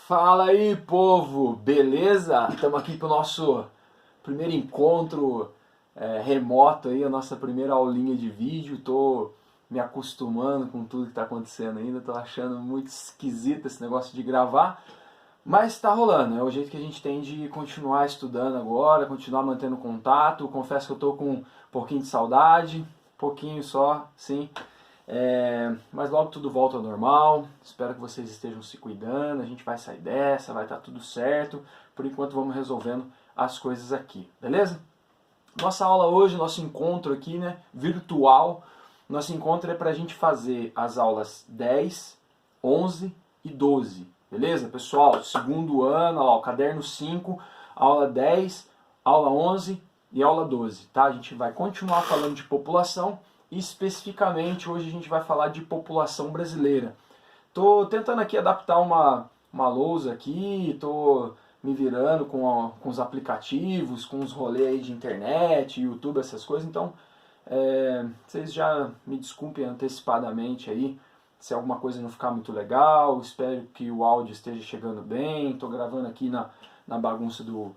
Fala aí, povo! Beleza? Estamos aqui para o nosso primeiro encontro remoto aí, a nossa primeira aulinha de vídeo. Tô me acostumando com tudo que está acontecendo ainda, tô achando muito esquisito esse negócio de gravar, mas está rolando, é o jeito que a gente tem de continuar estudando agora, continuar mantendo contato. Confesso que eu tô com um pouquinho de saudade, pouquinho só, sim. Mas logo tudo volta ao normal. Espero que vocês estejam se cuidando. A gente vai sair dessa, vai estar tudo certo. Por enquanto vamos resolvendo as coisas aqui, beleza? Nossa aula hoje, nosso encontro aqui, né, virtual. Nosso encontro é para a gente fazer as aulas 10, 11 e 12, beleza? Pessoal, segundo ano, ó, o caderno 5, aula 10, aula 11 e aula 12, tá? A gente vai continuar falando de população. E especificamente hoje a gente vai falar de população brasileira. Tô tentando aqui adaptar uma lousa aqui, tô me virando com os aplicativos, com os rolês aí de internet, YouTube, essas coisas. Então, vocês já me desculpem antecipadamente aí se alguma coisa não ficar muito legal. Espero que o áudio esteja chegando bem. Tô gravando aqui na bagunça do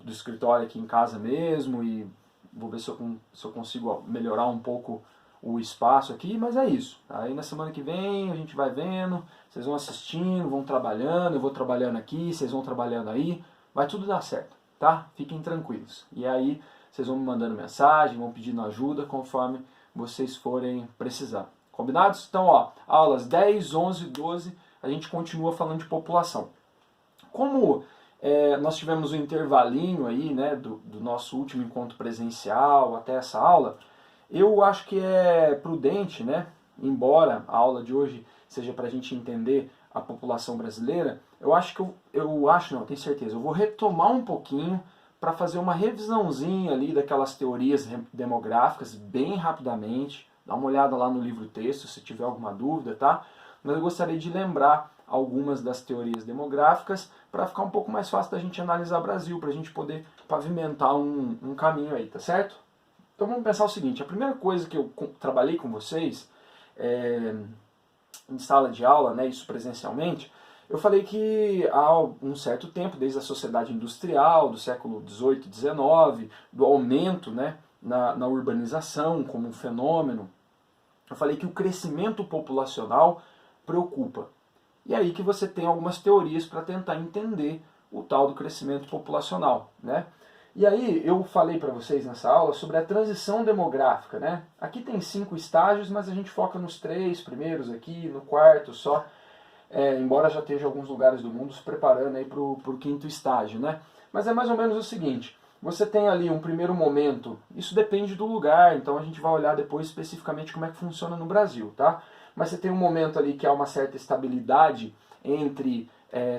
escritório aqui em casa mesmo e vou ver se eu consigo melhorar um pouco o espaço aqui, mas é isso. Aí na semana que vem a gente vai vendo, vocês vão assistindo, vão trabalhando, eu vou trabalhando aqui, vocês vão trabalhando aí, vai tudo dar certo, tá? Fiquem tranquilos. E aí vocês vão me mandando mensagem, vão pedindo ajuda conforme vocês forem precisar. Combinados? Então, ó, aulas 10, 11, 12, a gente continua falando de população. Como nós tivemos um intervalinho aí, né, do nosso último encontro presencial até essa aula, eu acho que é prudente, né, embora a aula de hoje seja para a gente entender a população brasileira, eu tenho certeza, eu vou retomar um pouquinho para fazer uma revisãozinha ali daquelas teorias demográficas bem rapidamente. Dá uma olhada lá no livro-texto se tiver alguma dúvida, tá? Mas eu gostaria de lembrar algumas das teorias demográficas para ficar um pouco mais fácil da gente analisar o Brasil, para a gente poder pavimentar um caminho aí, tá certo? Então vamos pensar o seguinte, a primeira coisa que eu trabalhei com vocês em sala de aula, né, isso presencialmente, eu falei que há um certo tempo, desde a sociedade industrial, do século XVIII e XIX, do aumento, né, na urbanização como um fenômeno, eu falei que o crescimento populacional preocupa. E aí que você tem algumas teorias para tentar entender o tal do crescimento populacional, né? E aí eu falei para vocês nessa aula sobre a transição demográfica, né? Aqui tem 5 estágios, mas a gente foca nos 3 primeiros aqui, no quarto só, embora já esteja alguns lugares do mundo se preparando aí para o 5º estágio, né? Mas é mais ou menos o seguinte, você tem ali um primeiro momento, isso depende do lugar, então a gente vai olhar depois especificamente como é que funciona no Brasil, tá? Mas você tem um momento ali que há uma certa estabilidade entre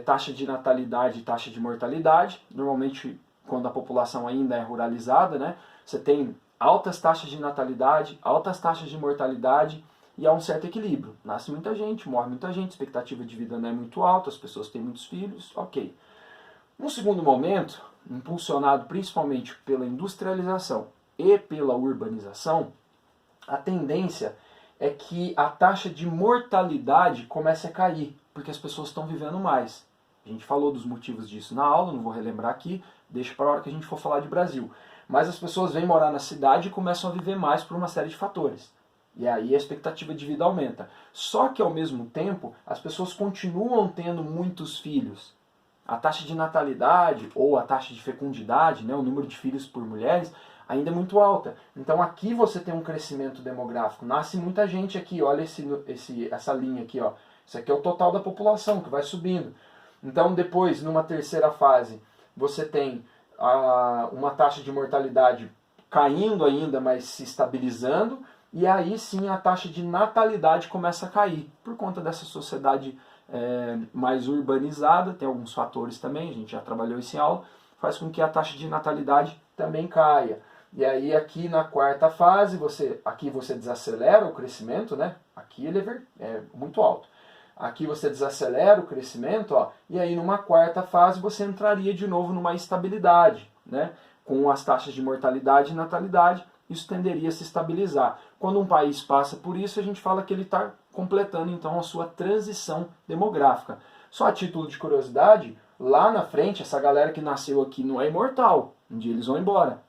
taxa de natalidade e taxa de mortalidade, normalmente quando a população ainda é ruralizada, né? Você tem altas taxas de natalidade, altas taxas de mortalidade e há um certo equilíbrio. Nasce muita gente, morre muita gente, expectativa de vida não é muito alta, as pessoas têm muitos filhos, ok. No segundo momento, impulsionado principalmente pela industrialização e pela urbanização, a tendência é que a taxa de mortalidade comece a cair, porque as pessoas estão vivendo mais. A gente falou dos motivos disso na aula, não vou relembrar aqui, deixa para a hora que a gente for falar de Brasil. Mas as pessoas vêm morar na cidade e começam a viver mais por uma série de fatores. E aí a expectativa de vida aumenta. Só que ao mesmo tempo, as pessoas continuam tendo muitos filhos. A taxa de natalidade ou a taxa de fecundidade, né, o número de filhos por mulheres, ainda é muito alta. Então aqui você tem um crescimento demográfico. Nasce muita gente aqui, olha essa linha aqui, ó. Isso aqui é o total da população que vai subindo. Então depois, numa terceira fase, você tem uma taxa de mortalidade caindo ainda, mas se estabilizando, e aí sim a taxa de natalidade começa a cair, por conta dessa sociedade mais urbanizada, tem alguns fatores também, a gente já trabalhou isso em aula, faz com que a taxa de natalidade também caia. E aí aqui na quarta fase, aqui você desacelera o crescimento, né? Aqui ele é muito alto. Aqui você desacelera o crescimento, ó, e aí numa quarta fase você entraria de novo numa estabilidade, né? Com as taxas de mortalidade e natalidade, isso tenderia a se estabilizar. Quando um país passa por isso, a gente fala que ele está completando então a sua transição demográfica. Só a título de curiosidade, lá na frente, essa galera que nasceu aqui não é imortal, um dia eles vão embora.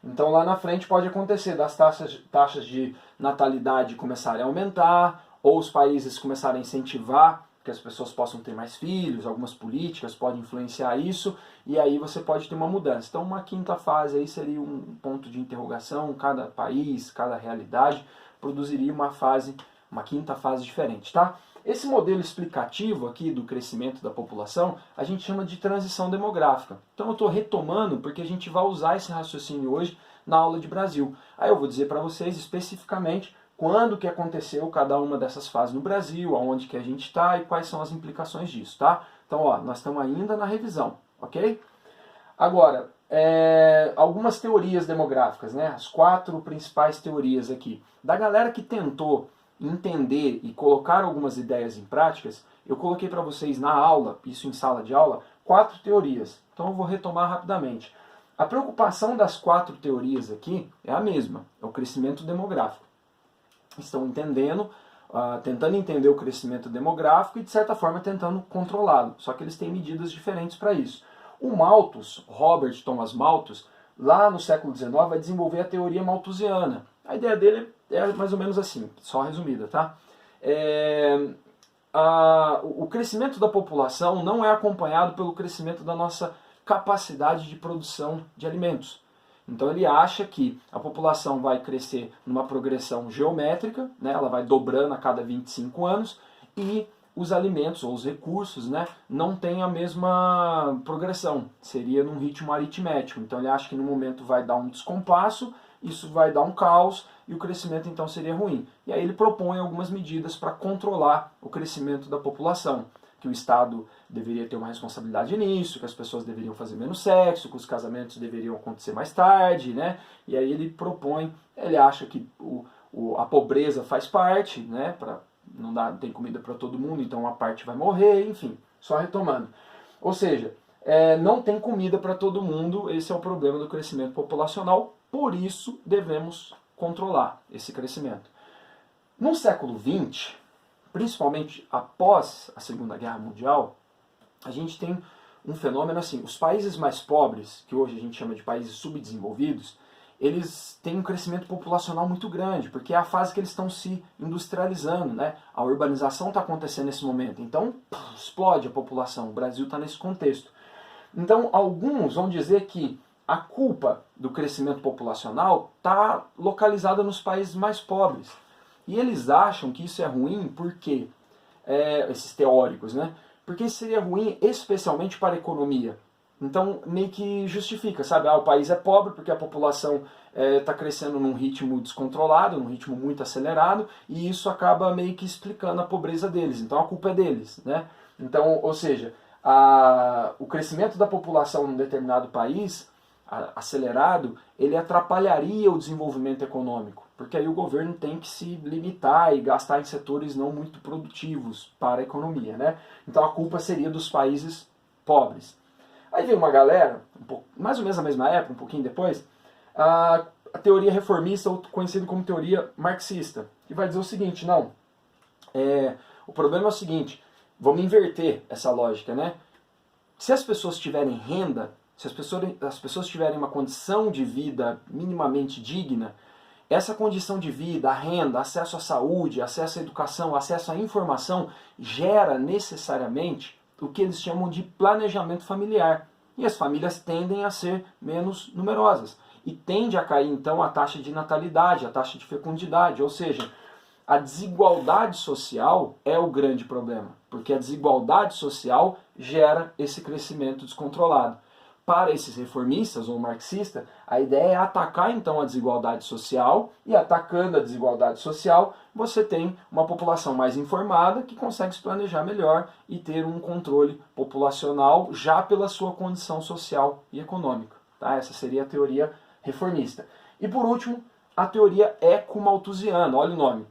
Então lá na frente pode acontecer das taxas de natalidade começarem a aumentar, ou os países começarem a incentivar que as pessoas possam ter mais filhos, algumas políticas podem influenciar isso, e aí você pode ter uma mudança. Então uma quinta fase aí seria um ponto de interrogação, cada país, cada realidade produziria uma quinta fase diferente, tá? Esse modelo explicativo aqui do crescimento da população, a gente chama de transição demográfica. Então eu estou retomando porque a gente vai usar esse raciocínio hoje na aula de Brasil. Aí eu vou dizer para vocês especificamente quando que aconteceu cada uma dessas fases no Brasil, aonde que a gente está e quais são as implicações disso, tá? Então, ó, nós estamos ainda na revisão, ok? Agora, algumas teorias demográficas, né? As 4 principais teorias aqui. Da galera que tentou entender e colocar algumas ideias em práticas, eu coloquei para vocês na aula, isso em sala de aula, 4 teorias. Então eu vou retomar rapidamente. A preocupação das 4 teorias aqui é a mesma, é o crescimento demográfico. Estão entendendo, tentando entender o crescimento demográfico e, de certa forma, tentando controlá-lo. Só que eles têm medidas diferentes para isso. O Malthus, Robert Thomas Malthus, lá no século XIX, vai desenvolver a teoria malthusiana. A ideia dele é mais ou menos assim, só resumida, tá? O crescimento da população não é acompanhado pelo crescimento da nossa capacidade de produção de alimentos. Então ele acha que a população vai crescer numa progressão geométrica, né, ela vai dobrando a cada 25 anos, e os alimentos ou os recursos, né, não têm a mesma progressão, seria num ritmo aritmético. Então ele acha que no momento vai dar um descompasso, isso vai dar um caos e o crescimento então seria ruim. E aí ele propõe algumas medidas para controlar o crescimento da população. Que o Estado deveria ter uma responsabilidade nisso, que as pessoas deveriam fazer menos sexo, que os casamentos deveriam acontecer mais tarde, né? E aí ele propõe, ele acha que a pobreza faz parte, né? Não tem comida para todo mundo, então uma parte vai morrer, enfim, só retomando. Ou seja, não tem comida para todo mundo, esse é o problema do crescimento populacional, por isso devemos controlar esse crescimento. No século XX, principalmente após a Segunda Guerra Mundial, a gente tem um fenômeno assim, os países mais pobres, que hoje a gente chama de países subdesenvolvidos, eles têm um crescimento populacional muito grande, porque é a fase que eles estão se industrializando, né? A urbanização está acontecendo nesse momento, então explode a população, o Brasil está nesse contexto. Então alguns vão dizer que a culpa do crescimento populacional está localizada nos países mais pobres. E eles acham que isso é ruim porque, esses teóricos, né? Porque isso seria ruim especialmente para a economia. Então meio que justifica, sabe? O país é pobre porque a população está crescendo num ritmo descontrolado, num ritmo muito acelerado, e isso acaba meio que explicando a pobreza deles. Então a culpa é deles, né? Então, ou seja, o crescimento da população num determinado país acelerado, ele atrapalharia o desenvolvimento econômico, porque aí o governo tem que se limitar e gastar em setores não muito produtivos para a economia, né? Então a culpa seria dos países pobres. Aí veio uma galera, mais ou menos na mesma época, um pouquinho depois, a teoria reformista, ou conhecida como teoria marxista, que vai dizer o seguinte, não, o problema é o seguinte, vamos inverter essa lógica, né? Se as pessoas tiverem renda, se as pessoas tiverem uma condição de vida minimamente digna, essa condição de vida, a renda, acesso à saúde, acesso à educação, acesso à informação, gera necessariamente o que eles chamam de planejamento familiar. E as famílias tendem a ser menos numerosas. E tende a cair então a taxa de natalidade, a taxa de fecundidade. Ou seja, a desigualdade social é o grande problema. Porque a desigualdade social gera esse crescimento descontrolado. Para esses reformistas ou marxistas, a ideia é atacar então a desigualdade social, e atacando a desigualdade social, você tem uma população mais informada que consegue se planejar melhor e ter um controle populacional já pela sua condição social e econômica. Tá? Essa seria a teoria reformista. E por último, a teoria eco-malthusiana, olha o nome.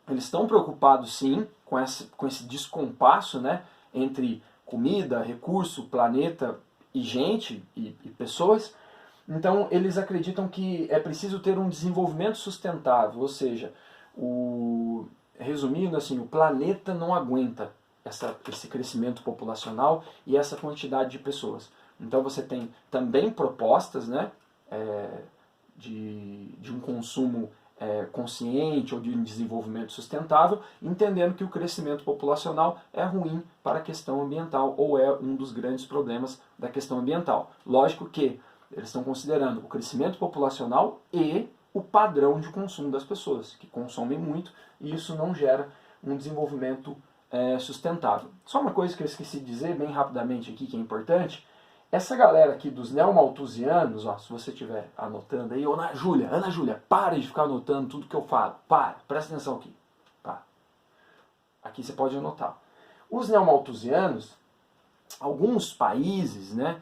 Eles estão preocupados sim com esse descompasso, né, entre comida, recurso, planeta e gente, e pessoas. Então eles acreditam que é preciso ter um desenvolvimento sustentável, ou seja, resumindo assim, o planeta não aguenta. esse crescimento populacional e essa quantidade de pessoas. Então você tem também propostas, né, de um consumo consciente ou de um desenvolvimento sustentável, entendendo que o crescimento populacional é ruim para a questão ambiental ou é um dos grandes problemas da questão ambiental. Lógico que eles estão considerando o crescimento populacional e o padrão de consumo das pessoas, que consomem muito, e isso não gera um desenvolvimento sustentável. Só uma coisa que eu esqueci de dizer bem rapidamente aqui, que é importante: essa galera aqui dos neomalthusianos, ó, se você estiver anotando aí, Ana Júlia, pare de ficar anotando tudo que eu falo, presta atenção aqui. Aqui você pode anotar. Os neomalthusianos, alguns países, né,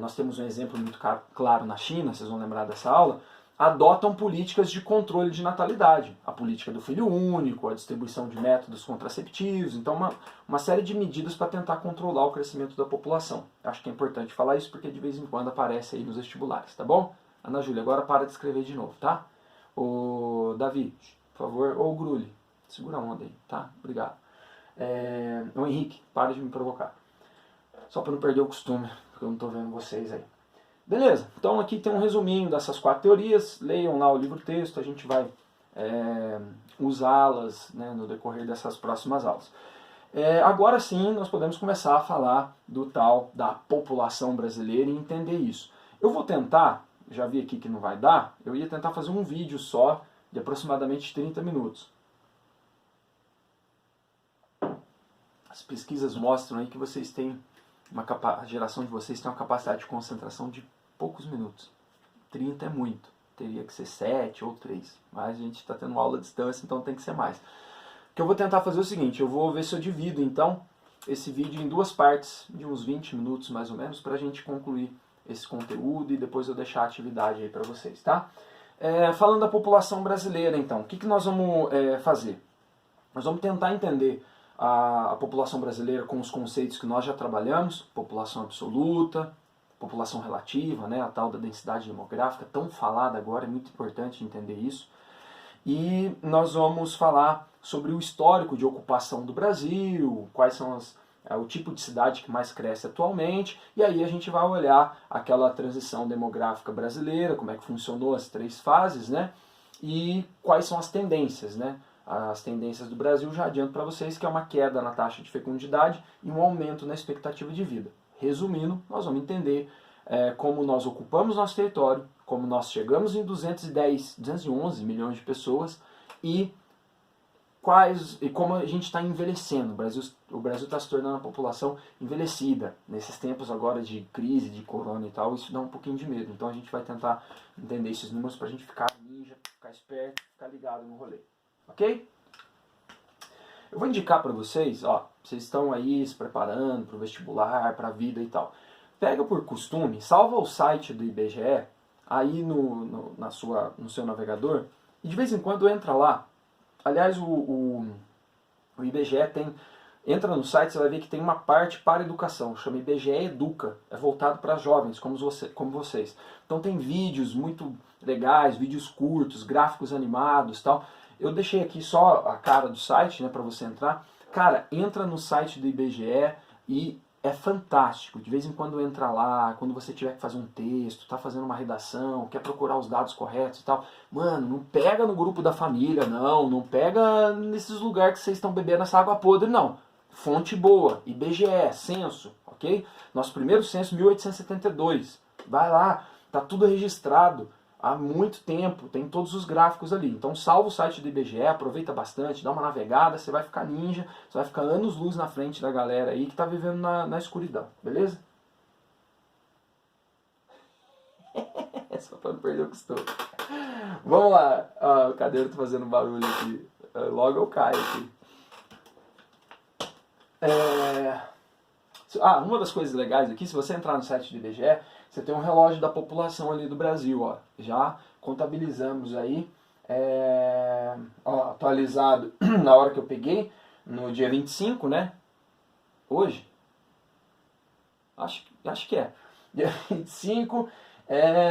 nós temos um exemplo muito claro na China, vocês vão lembrar dessa aula, adotam políticas de controle de natalidade. A política do filho único, a distribuição de métodos contraceptivos, então uma série de medidas para tentar controlar o crescimento da população. Acho que é importante falar isso porque de vez em quando aparece aí nos vestibulares, tá bom? Ana Júlia, agora para de escrever de novo, tá? Ô Davi, por favor, ou Grulli, segura a onda aí, tá? Obrigado. O Henrique, para de me provocar. Só para não perder o costume, porque eu não estou vendo vocês aí. Beleza, então aqui tem um resuminho dessas 4 teorias, leiam lá o livro-texto, a gente vai usá-las, né, no decorrer dessas próximas aulas. Agora sim, nós podemos começar a falar do tal da população brasileira e entender isso. Eu vou tentar, já vi aqui que não vai dar, eu ia tentar fazer um vídeo só de aproximadamente 30 minutos. As pesquisas mostram aí que vocês têm a geração de vocês tem uma capacidade de concentração de poucos minutos. 30 é muito. Teria que ser 7 ou 3. Mas a gente está tendo aula à distância, então tem que ser mais. O que eu vou tentar fazer é o seguinte, eu vou ver se eu divido então esse vídeo em 2 partes, de uns 20 minutos mais ou menos, para a gente concluir esse conteúdo e depois eu deixar a atividade aí para vocês, tá? Falando da população brasileira então, o que nós vamos fazer? Nós vamos tentar entender a população brasileira com os conceitos que nós já trabalhamos, população absoluta, população relativa, né, a tal da densidade demográfica, tão falada agora, é muito importante entender isso. E nós vamos falar sobre o histórico de ocupação do Brasil, quais são o tipo de cidade que mais cresce atualmente, e aí a gente vai olhar aquela transição demográfica brasileira, como é que funcionou as 3 fases, né, e quais são as tendências, né. As tendências do Brasil, já adianto para vocês que é uma queda na taxa de fecundidade e um aumento na expectativa de vida. Resumindo, nós vamos entender como nós ocupamos nosso território, como nós chegamos em 211 milhões de pessoas e como a gente está envelhecendo. O Brasil está se tornando uma população envelhecida. Nesses tempos agora de crise, de corona e tal, isso dá um pouquinho de medo. Então a gente vai tentar entender esses números para a gente ficar ninja, ficar esperto, ficar ligado no rolê. Ok? Eu vou indicar para vocês, ó, vocês estão aí se preparando para o vestibular, para a vida e tal. Pega por costume, salva o site do IBGE aí no seu navegador e de vez em quando entra lá. Aliás, o IBGE entra no site, você vai ver que tem uma parte para educação, chama IBGE Educa, é voltado para jovens como vocês. Então tem vídeos muito legais, vídeos curtos, gráficos animados e tal. Eu deixei aqui só a cara do site, né, para você entrar. Cara, entra no site do IBGE e é fantástico. De vez em quando entra lá, quando você tiver que fazer um texto, tá fazendo uma redação, quer procurar os dados corretos e tal. Mano, não pega no grupo da família, não pega nesses lugares que vocês estão bebendo essa água podre, não. Fonte boa, IBGE, censo, ok? Nosso primeiro censo, 1872. Vai lá, tá tudo registrado. Há muito tempo, tem todos os gráficos ali. Então salva o site do IBGE, aproveita bastante, dá uma navegada, você vai ficar ninja, você vai ficar anos-luz na frente da galera aí que está vivendo na escuridão, beleza? Só para não perder o costume. Vamos lá, o cadeiro tá fazendo barulho aqui, logo eu caio aqui. Uma das coisas legais aqui, se você entrar no site do IBGE, você tem um relógio da população ali do Brasil, ó. Já contabilizamos aí, atualizado na hora que eu peguei, no dia 25, né? Hoje? Acho que é. Dia 25,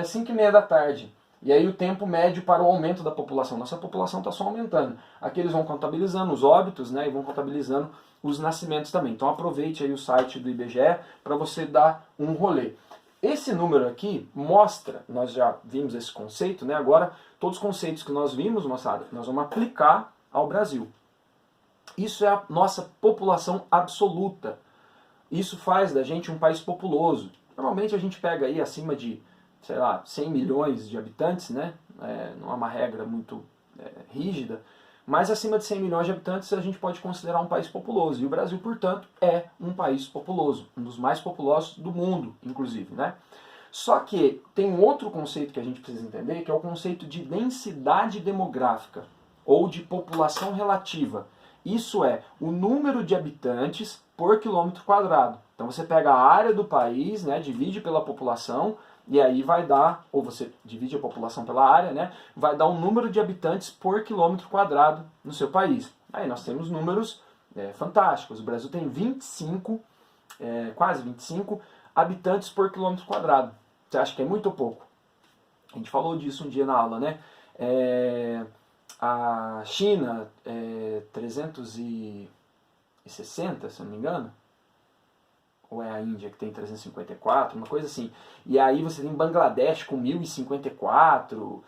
5h30 da tarde. E aí o tempo médio para o aumento da população. Nossa população está só aumentando. Aqui eles vão contabilizando os óbitos, né? E vão contabilizando os nascimentos também. Então aproveite aí o site do IBGE para você dar um rolê. Esse número aqui mostra, nós já vimos esse conceito, né? Agora, todos os conceitos que nós vimos, moçada, nós vamos aplicar ao Brasil. Isso é a nossa população absoluta. Isso faz da gente um país populoso. Normalmente a gente pega aí acima de, sei lá, 100 milhões de habitantes, né? Não é uma regra muito rígida, mas acima de 100 milhões de habitantes a gente pode considerar um país populoso. E o Brasil, portanto, é um país populoso, um dos mais populosos do mundo, inclusive, né? Só que tem um outro conceito que a gente precisa entender, que é o conceito de densidade demográfica, ou de população relativa. Isso é o número de habitantes por quilômetro quadrado. Então você pega a área do país, né, divide pela população, e aí vai dar, ou você divide a população pela área, né, vai dar um número de habitantes por quilômetro quadrado no seu país. Aí nós temos números fantásticos. O Brasil tem 25, quase 25 habitantes por quilômetro quadrado. Você acha que é muito ou pouco? A gente falou disso um dia na aula, né? A China, 360, se eu não me engano, ou é a Índia que tem 354, uma coisa assim. E aí você tem Bangladesh com 1054,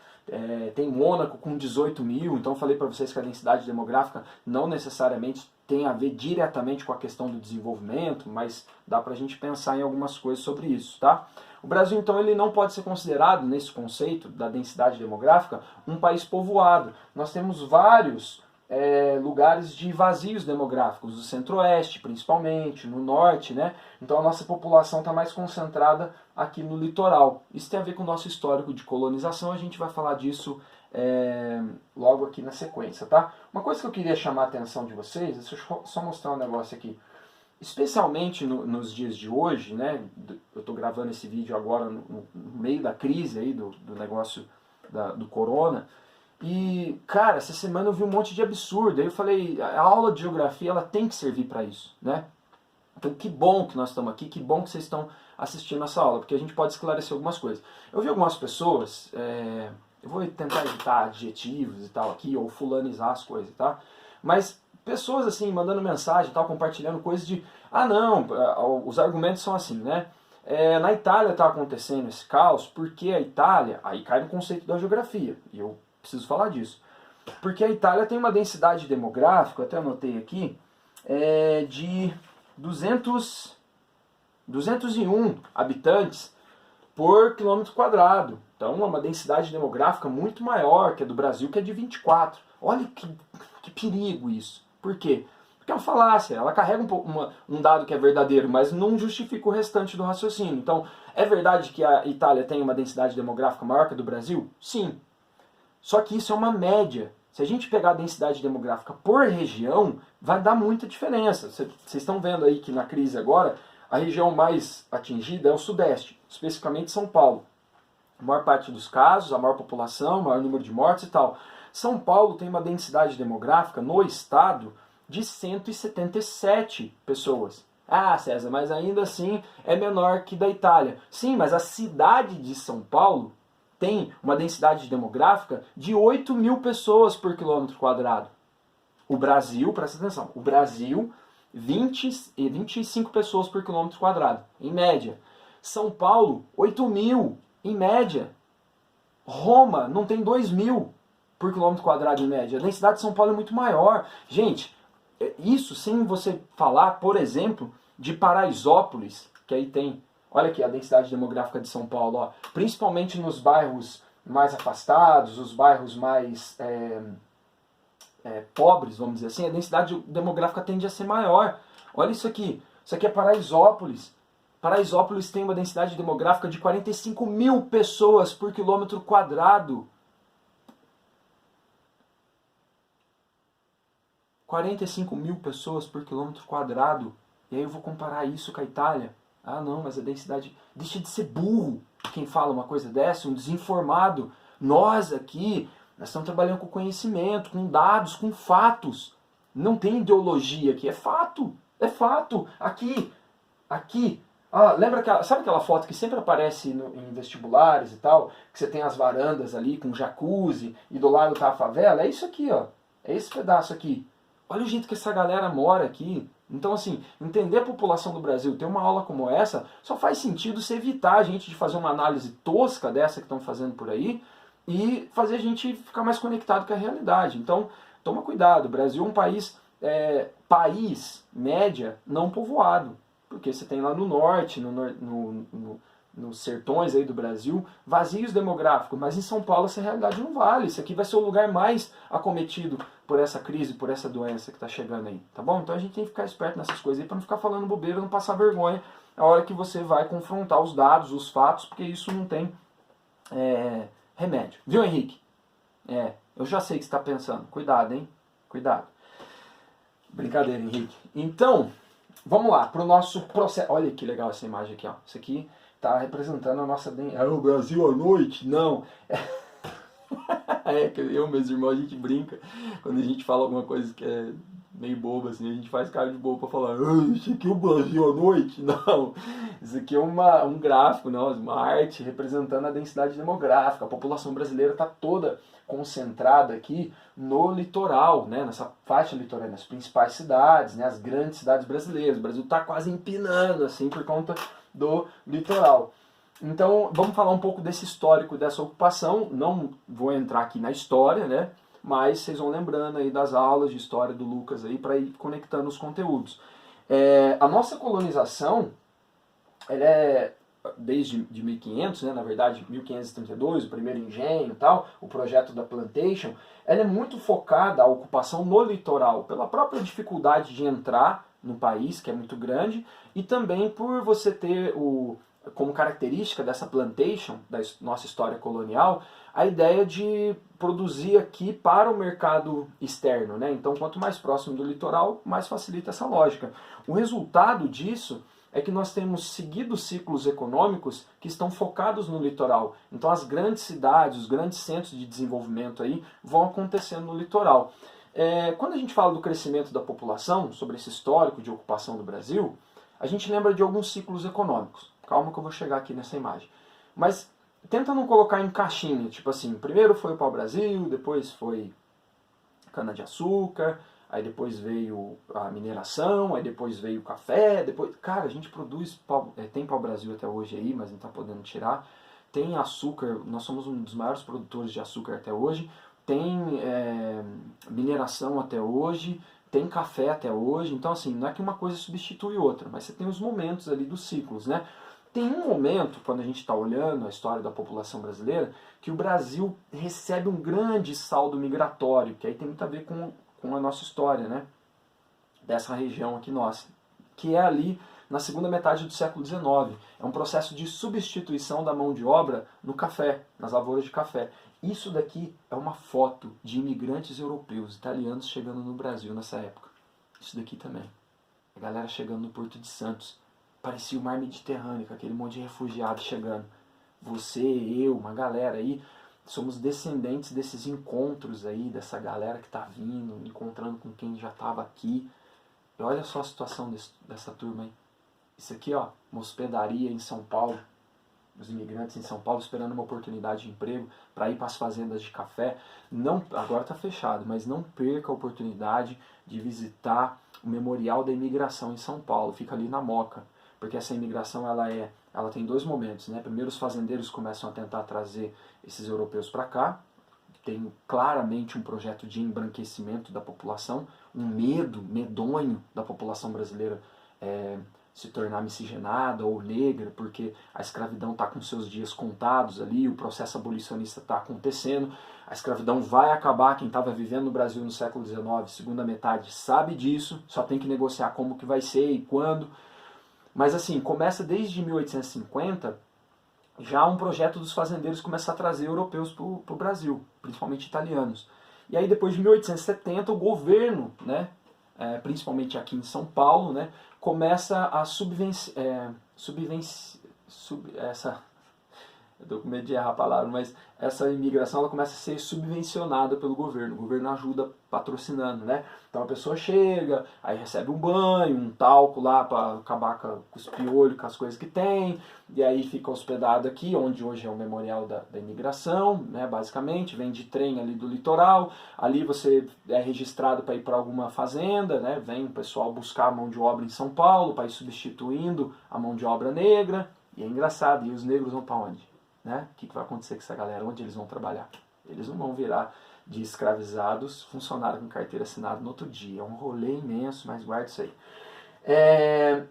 tem Mônaco com 18 mil. Então eu falei para vocês que a densidade demográfica não necessariamente tem a ver diretamente com a questão do desenvolvimento, mas dá para a gente pensar em algumas coisas sobre isso, tá? O Brasil, então, ele não pode ser considerado, nesse conceito da densidade demográfica, um país povoado. Nós temos vários lugares de vazios demográficos, do centro-oeste, principalmente, no norte, né? Então a nossa população está mais concentrada aqui no litoral. Isso tem a ver com o nosso histórico de colonização, a gente vai falar disso logo aqui na sequência, tá? Uma coisa que eu queria chamar a atenção de vocês, deixa eu só mostrar um negócio aqui. Especialmente nos dias de hoje, né? Eu estou gravando esse vídeo agora no meio da crise aí do negócio do corona. E, cara, essa semana eu vi um monte de absurdo. Aí eu falei, a aula de geografia ela tem que servir para isso, né? Então que bom que nós estamos aqui, que bom que vocês estão assistindo essa aula, porque a gente pode esclarecer algumas coisas. Eu vi algumas pessoas, eu vou tentar evitar adjetivos e tal aqui, ou fulanizar as coisas, tá? Mas pessoas assim, mandando mensagem e tal, compartilhando coisas de, não, os argumentos são assim, né? Na Itália está acontecendo esse caos porque a Itália, aí cai no conceito da geografia, e eu preciso falar disso, porque a Itália tem uma densidade demográfica, eu até anotei aqui, de 201 habitantes por quilômetro quadrado. Então é uma densidade demográfica muito maior que a do Brasil, que é de 24. Olha que perigo isso. Por quê? Porque é uma falácia, ela carrega um dado que é verdadeiro, mas não justifica o restante do raciocínio. Então, é verdade que a Itália tem uma densidade demográfica maior que a do Brasil? Sim. Só que isso é uma média. Se a gente pegar a densidade demográfica por região, vai dar muita diferença. Vocês estão vendo aí que na crise agora, a região mais atingida é o Sudeste, especificamente São Paulo. A maior parte dos casos, a maior população, o maior número de mortes e tal. São Paulo tem uma densidade demográfica no estado de 177 pessoas. Ah, César, mas ainda assim é menor que da Itália. Sim, mas a cidade de São Paulo tem uma densidade demográfica de 8 mil pessoas por quilômetro quadrado. O Brasil, presta atenção, o Brasil, 25 pessoas por quilômetro quadrado, em média. São Paulo, 8 mil, em média. Roma não tem 2 mil por quilômetro quadrado, em média. A densidade de São Paulo é muito maior. Gente, isso sem você falar, por exemplo, de Paraisópolis, que aí tem... Olha aqui a densidade demográfica de São Paulo, ó. Principalmente nos bairros mais afastados, os bairros mais pobres, vamos dizer assim, a densidade demográfica tende a ser maior. Olha isso aqui é Paraisópolis. Paraisópolis tem uma densidade demográfica de 45 mil pessoas por quilômetro quadrado. 45 mil pessoas por quilômetro quadrado. E aí eu vou comparar isso com a Itália. Ah, não, mas a densidade... Deixa de ser burro quem fala uma coisa dessa, um desinformado. Nós aqui, nós estamos trabalhando com conhecimento, com dados, com fatos. Não tem ideologia aqui, é fato. É fato. Aqui. Sabe aquela foto que sempre aparece em vestibulares e tal? Que você tem as varandas ali com jacuzzi e do lado tá a favela? É isso aqui, ó. É esse pedaço aqui. Olha o jeito que essa galera mora aqui. Então, assim, entender a população do Brasil, ter uma aula como essa, só faz sentido se evitar a gente de fazer uma análise tosca dessa que estão fazendo por aí e fazer a gente ficar mais conectado com a realidade. Então, toma cuidado, o Brasil é um país média não povoado, porque você tem lá no norte, nos sertões aí do Brasil, vazios demográficos, mas em São Paulo essa realidade não vale. Isso aqui vai ser o lugar mais acometido por essa crise, por essa doença que está chegando aí, tá bom? Então a gente tem que ficar esperto nessas coisas aí para não ficar falando bobeira, não passar vergonha na hora que você vai confrontar os dados, os fatos, porque isso não tem remédio. Viu, Henrique? Eu já sei o que você está pensando. Cuidado, hein? Cuidado. Brincadeira, Henrique. Então, vamos lá, para o nosso processo. Olha que legal essa imagem aqui, ó. Isso aqui está representando a nossa... o Brasil à noite? Não. Que eu e meus irmãos, a gente brinca. Quando a gente fala alguma coisa que é meio boba, assim, a gente faz cara de bobo para falar isso aqui é o Brasil à noite? Não. Isso aqui é um gráfico, não, uma arte representando a densidade demográfica. A população brasileira está toda concentrada aqui no litoral, né, nessa faixa litorânea, nas principais cidades, né, as grandes cidades brasileiras. O Brasil está quase empinando assim por conta do litoral. Então vamos falar um pouco desse histórico dessa ocupação. Não vou entrar aqui na história, né, mas vocês vão lembrando aí das aulas de história do Lucas aí para ir conectando os conteúdos. A nossa colonização, ela é desde de 1500, né, na verdade 1532, o primeiro engenho e tal, o projeto da plantation, ela é muito focada a ocupação no litoral, pela própria dificuldade de entrar no país, que é muito grande, e também por você ter como característica dessa plantation, da nossa história colonial, a ideia de produzir aqui para o mercado externo, né? Então, quanto mais próximo do litoral, mais facilita essa lógica. O resultado disso é que nós temos seguido ciclos econômicos que estão focados no litoral. Então as grandes cidades, os grandes centros de desenvolvimento aí vão acontecendo no litoral. Quando a gente fala do crescimento da população, sobre esse histórico de ocupação do Brasil, a gente lembra de alguns ciclos econômicos. Calma que eu vou chegar aqui nessa imagem. Mas tenta não colocar em caixinha, tipo assim, primeiro foi o pau-brasil, depois foi cana-de-açúcar, aí depois veio a mineração, aí depois veio o café, depois... Cara, a gente produz, tem pau-brasil até hoje aí, mas não está podendo tirar. Tem açúcar, nós somos um dos maiores produtores de açúcar até hoje. Tem mineração até hoje, tem café até hoje. Então, assim, não é que uma coisa substitui outra, mas você tem os momentos ali dos ciclos, né? Tem um momento, quando a gente está olhando a história da população brasileira, que o Brasil recebe um grande saldo migratório, que aí tem muito a ver com a nossa história, né? Dessa região aqui nossa, que é ali na segunda metade do século XIX. É um processo de substituição da mão de obra no café, nas lavouras de café. Isso daqui é uma foto de imigrantes europeus, italianos chegando no Brasil nessa época. Isso daqui também. A galera chegando no Porto de Santos. Parecia o mar Mediterrâneo, com aquele monte de refugiados chegando. Você, eu, uma galera aí, somos descendentes desses encontros aí, dessa galera que está vindo, encontrando com quem já estava aqui. E olha só a situação dessa turma aí. Isso aqui, ó, uma hospedaria em São Paulo. Os imigrantes em São Paulo esperando uma oportunidade de emprego para ir para as fazendas de café. Não, agora está fechado, mas não perca a oportunidade de visitar o Memorial da Imigração em São Paulo. Fica ali na Moca. Porque essa imigração ela tem dois momentos, né? Primeiro os fazendeiros começam a tentar trazer esses europeus para cá, tem claramente um projeto de embranquecimento da população, um medo medonho da população brasileira se tornar miscigenada ou negra, porque a escravidão está com seus dias contados ali, o processo abolicionista está acontecendo, a escravidão vai acabar, quem estava vivendo no Brasil no século XIX, segunda metade, sabe disso, só tem que negociar como que vai ser e quando. Mas assim, começa desde 1850 já um projeto dos fazendeiros começar a trazer europeus para o Brasil, principalmente italianos. E aí depois de 1870 o governo, né, principalmente aqui em São Paulo, né, começa a eu estou com medo de errar a palavra, mas essa imigração ela começa a ser subvencionada pelo governo. O governo ajuda patrocinando, né? Então a pessoa chega, aí recebe um banho, um talco lá para acabar com os piolhos, com as coisas que tem, e aí fica hospedado aqui, onde hoje é o Memorial da Imigração, né? Basicamente, vem de trem ali do litoral, ali você é registrado para ir para alguma fazenda, né? Vem o pessoal buscar a mão de obra em São Paulo, para ir substituindo a mão de obra negra, e é engraçado, e os negros vão para onde? Né? O que vai acontecer com essa galera? Onde eles vão trabalhar? Eles não vão virar de escravizados funcionário com carteira assinada no outro dia. É um rolê imenso, mas guarda isso aí.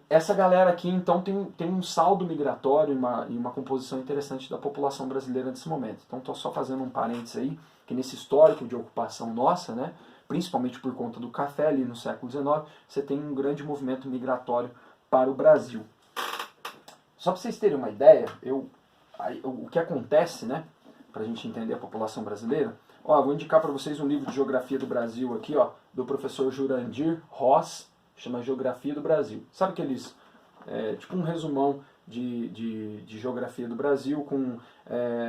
Essa galera aqui, então, tem um saldo migratório e uma composição interessante da população brasileira nesse momento. Então, estou só fazendo um parênteses aí, que nesse histórico de ocupação nossa, né, principalmente por conta do café ali no século XIX, você tem um grande movimento migratório para o Brasil. Só para vocês terem uma ideia, o que acontece, né, para a gente entender a população brasileira, vou indicar para vocês um livro de geografia do Brasil aqui, do professor Jurandir Ross, chama Geografia do Brasil. Sabe aqueles, tipo um resumão de geografia do Brasil com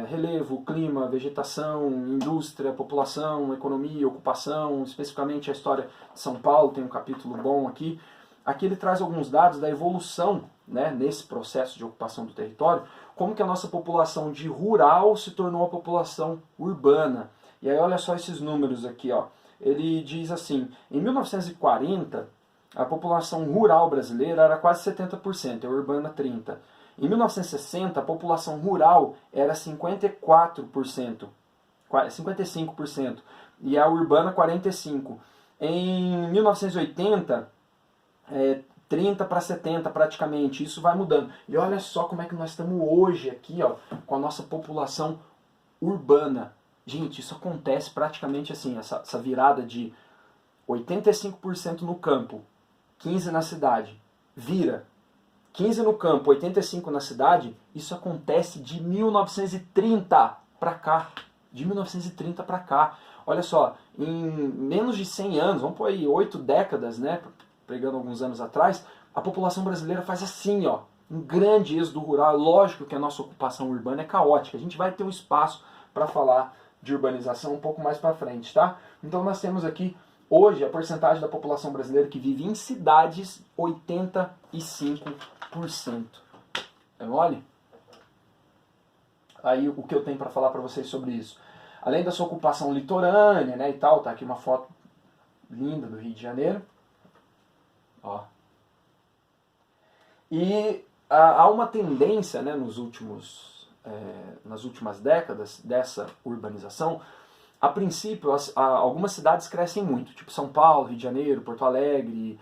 relevo, clima, vegetação, indústria, população, economia, ocupação, especificamente a história de São Paulo, tem um capítulo bom aqui. Aqui ele traz alguns dados da evolução, né, nesse processo de ocupação do território, como que a nossa população de rural se tornou uma população urbana. E aí olha só esses números aqui, ele diz assim, em 1940, a população rural brasileira era quase 70%, a urbana 30%. Em 1960, a população rural era 54%, 55%, e a urbana 45%. Em 1980, 30 para 70 praticamente, isso vai mudando. E olha só como é que nós estamos hoje aqui, com a nossa população urbana. Gente, isso acontece praticamente assim, essa virada de 85% no campo, 15% na cidade. Vira 15% no campo, 85% na cidade, isso acontece de 1930 para cá. De 1930 para cá. Olha só, em menos de 100 anos, vamos pôr aí 8 décadas, né, pegando alguns anos atrás, a população brasileira faz assim, um grande êxodo rural. Lógico que a nossa ocupação urbana é caótica. A gente vai ter um espaço para falar de urbanização um pouco mais para frente, tá? Então nós temos aqui, hoje, a porcentagem da população brasileira que vive em cidades, 85%. É mole? Aí o que eu tenho para falar para vocês sobre isso? Além da sua ocupação litorânea, né, e tal, tá aqui uma foto linda do Rio de Janeiro. E há uma tendência, né, nas últimas décadas dessa urbanização. A princípio, algumas cidades crescem muito, tipo São Paulo, Rio de Janeiro, Porto Alegre,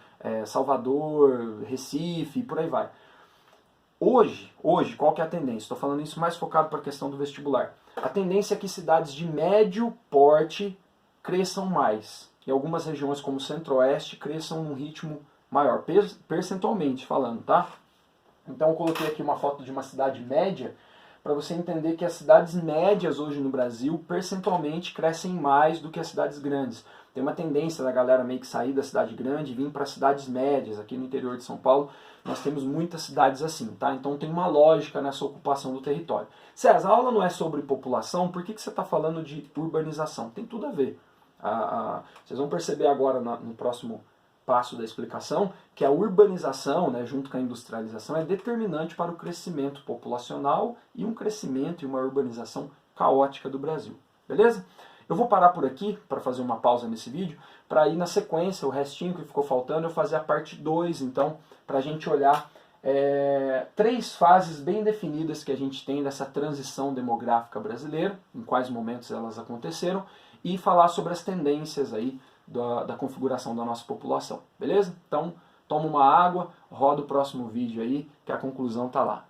Salvador, Recife, e por aí vai. Hoje, qual que é a tendência? Estou falando isso mais focado para a questão do vestibular. A tendência é que cidades de médio porte cresçam mais. Em algumas regiões, como o Centro-Oeste, cresçam num ritmo maior, percentualmente falando, tá? Então eu coloquei aqui uma foto de uma cidade média, para você entender que as cidades médias hoje no Brasil, percentualmente, crescem mais do que as cidades grandes. Tem uma tendência da galera meio que sair da cidade grande e vir para cidades médias. Aqui no interior de São Paulo, nós temos muitas cidades assim, tá? Então tem uma lógica nessa ocupação do território. César, a aula não é sobre população, por que você está falando de urbanização? Tem tudo a ver. Vocês vão perceber agora no próximo passo da explicação que a urbanização, né, junto com a industrialização, é determinante para o crescimento populacional e um crescimento e uma urbanização caótica do Brasil. Beleza? Eu vou parar por aqui para fazer uma pausa nesse vídeo, para ir na sequência, o restinho que ficou faltando, eu fazer a parte 2, então, para a gente olhar 3 fases bem definidas que a gente tem dessa transição demográfica brasileira, em quais momentos elas aconteceram, e falar sobre as tendências aí da configuração da nossa população, beleza? Então, toma uma água, roda o próximo vídeo aí, que a conclusão tá lá.